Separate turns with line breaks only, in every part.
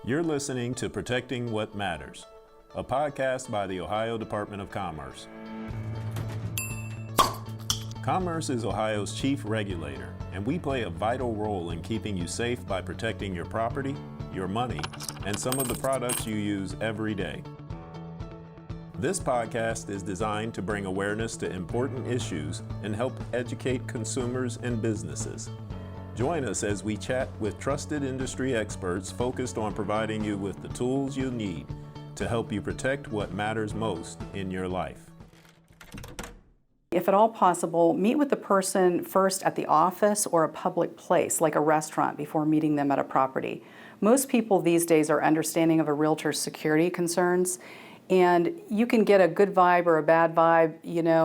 You're listening to Protecting What Matters, a podcast by the Ohio Department of Commerce. Commerce is Ohio's chief regulator, and we play a vital role in keeping you safe by protecting your property, your money, and some of the products you use every day. This podcast is designed to bring awareness to important issues and help educate consumers and businesses. Join us as we chat with trusted industry experts focused on providing you with the tools you need to help you protect what matters most in your life.
If at all possible, meet with the person first at the office or a public place, like a restaurant, before meeting them at a property. Most people these days are understanding of a realtor's security concerns, and you can get a good vibe or a bad vibe.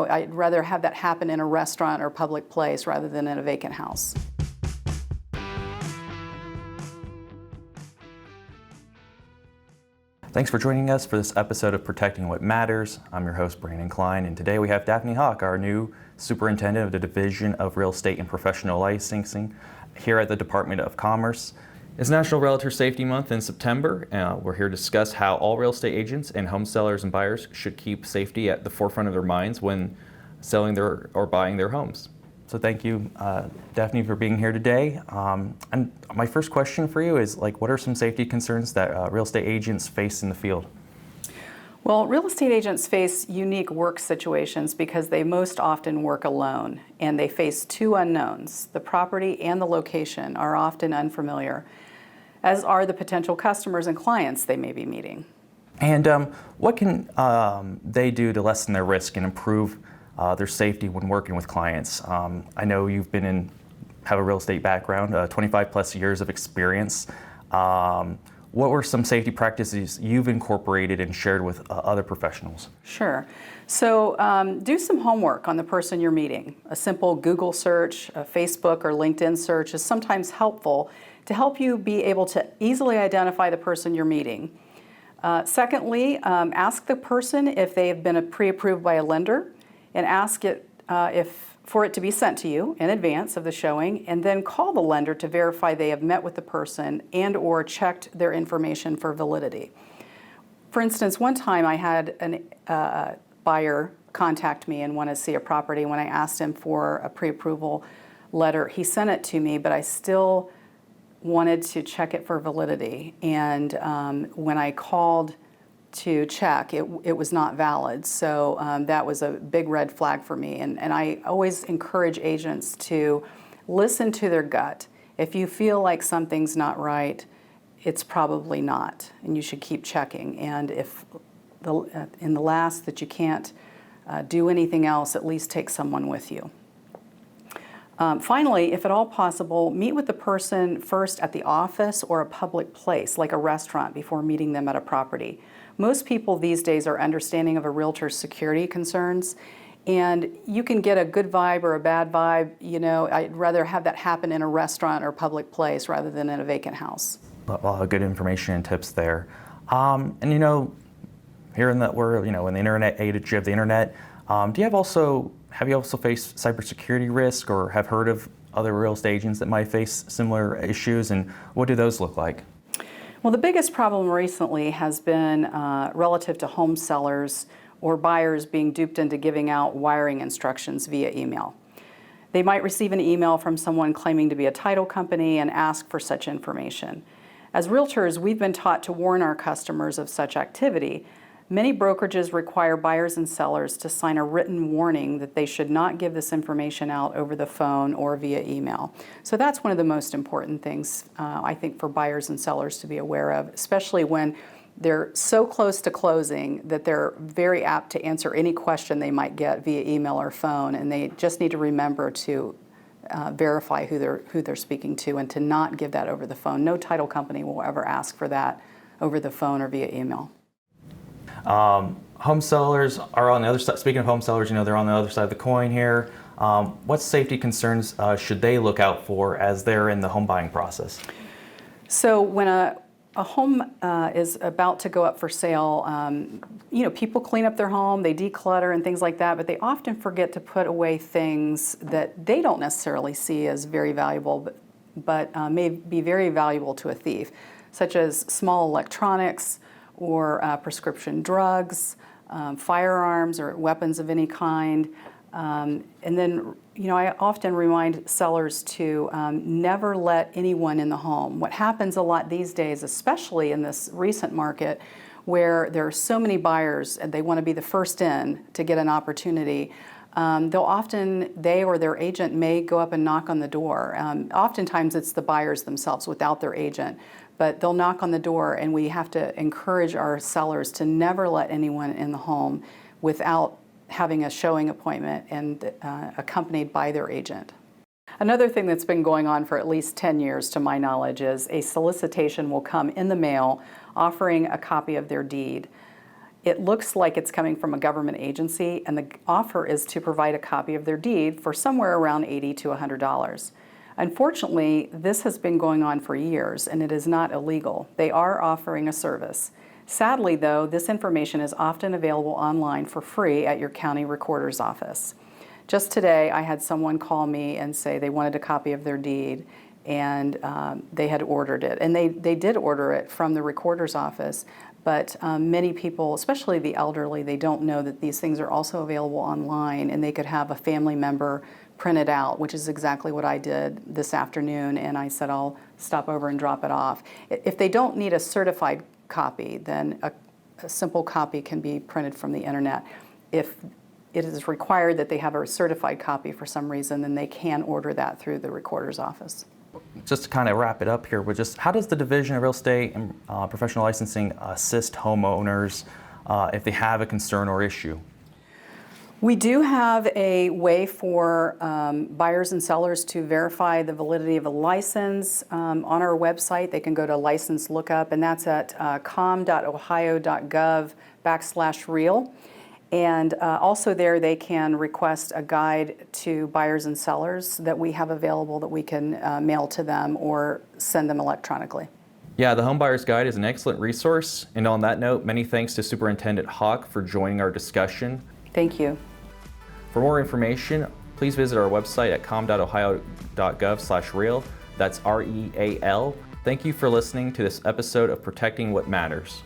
I'd rather have that happen in a restaurant or public place rather than in a vacant house.
Thanks for joining us for this episode of Protecting What Matters. I'm your host, Brandon Klein, and today we have Daphne Hawk, our new Superintendent of the Division of Real Estate and Professional Licensing here at the Department of Commerce. It's National Realtor Safety Month in September. We're here to discuss how all real estate agents and home sellers and buyers should keep safety at the forefront of their minds when selling their or buying their homes. So thank you, Daphne, for being here today. And my first question for you is, what are some safety concerns that real estate agents face in the field?
Well, real estate agents face unique work situations because they most often work alone, and they face two unknowns. The property and the location are often unfamiliar, as are the potential customers and clients they may be meeting.
And what can they do to lessen their risk and improve their safety when working with clients? I know you've have a real estate background, 25 plus years of experience. What were some safety practices you've incorporated and shared with other professionals?
Sure. So do some homework on the person you're meeting. A simple Google search, a Facebook or LinkedIn search is sometimes helpful to help you be able to easily identify the person you're meeting. Secondly, ask the person if they have been pre-approved by a lender, and ask it for it to be sent to you in advance of the showing, and then call the lender to verify they have met with the person and or checked their information for validity. For instance, one time I had a buyer contact me and want to see a property. When I asked him for a pre-approval letter, he sent it to me, but I still wanted to check it for validity. And when I called to check, it was not valid. So that was a big red flag for me. And I always encourage agents to listen to their gut. If you feel like something's not right, it's probably not, and you should keep checking. And if in the last that you can't do anything else, at least take someone with you. Finally, if at all possible, meet with the person first at the office or a public place, like a restaurant, before meeting them at a property. Most people these days are understanding of a realtor's security concerns, and you can get a good vibe or a bad vibe. I'd rather have that happen in a restaurant or public place rather than in a vacant house.
A lot of good information and tips there. Here in we're in the internet age of the internet, have you also faced cybersecurity risk or have heard of other real estate agents that might face similar issues, and what do those look like?
Well, the biggest problem recently has been relative to home sellers or buyers being duped into giving out wiring instructions via email. They might receive an email from someone claiming to be a title company and ask for such information. As realtors, we've been taught to warn our customers of such activity. Many brokerages require buyers and sellers to sign a written warning that they should not give this information out over the phone or via email. So that's one of the most important things, I think, for buyers and sellers to be aware of, especially when they're so close to closing that they're very apt to answer any question they might get via email or phone, and they just need to remember to verify who they're speaking to and to not give that over the phone. No title company will ever ask for that over the phone or via email.
Home sellers are on the other side. Speaking of home sellers, they're on the other side of the coin here. What safety concerns should they look out for as they're in the home buying process?
So when a home is about to go up for sale, people clean up their home, they declutter and things like that, but they often forget to put away things that they don't necessarily see as very valuable, but may be very valuable to a thief. such as small electronics or prescription drugs, firearms or weapons of any kind. And then, I often remind sellers to never let anyone in the home. What happens a lot these days, especially in this recent market, where there are so many buyers and they want to be the first in to get an opportunity, they or their agent may go up and knock on the door. Oftentimes it's the buyers themselves without their agent, but they'll knock on the door, and we have to encourage our sellers to never let anyone in the home without having a showing appointment and accompanied by their agent. Another thing that's been going on for at least 10 years to my knowledge is a solicitation will come in the mail offering a copy of their deed. It looks like it's coming from a government agency, and the offer is to provide a copy of their deed for somewhere around $80 to $100. Unfortunately, this has been going on for years, and it is not illegal. They are offering a service. Sadly, though, this information is often available online for free at your county recorder's office. Just today, I had someone call me and say they wanted a copy of their deed, and they had ordered it. And they did order it from the recorder's office, but many people, especially the elderly, they don't know that these things are also available online, and they could have a family member print it out, which is exactly what I did this afternoon, and I said I'll stop over and drop it off. If they don't need a certified copy, then a simple copy can be printed from the internet. If it is required that they have a certified copy for some reason, then they can order that through the recorder's office.
Just to kind of wrap it up here, how does the Division of Real Estate and Professional Licensing assist homeowners if they have a concern or issue?
We do have a way for buyers and sellers to verify the validity of a license on our website. They can go to license lookup, and that's at com.ohio.gov/real. And also there they can request a guide to buyers and sellers that we have available that we can mail to them or send them electronically.
Yeah, the Home Buyer's Guide is an excellent resource. And on that note, many thanks to Superintendent Hawk for joining our discussion.
Thank you.
For more information, please visit our website at com.ohio.gov/real. That's REAL. Thank you for listening to this episode of Protecting What Matters.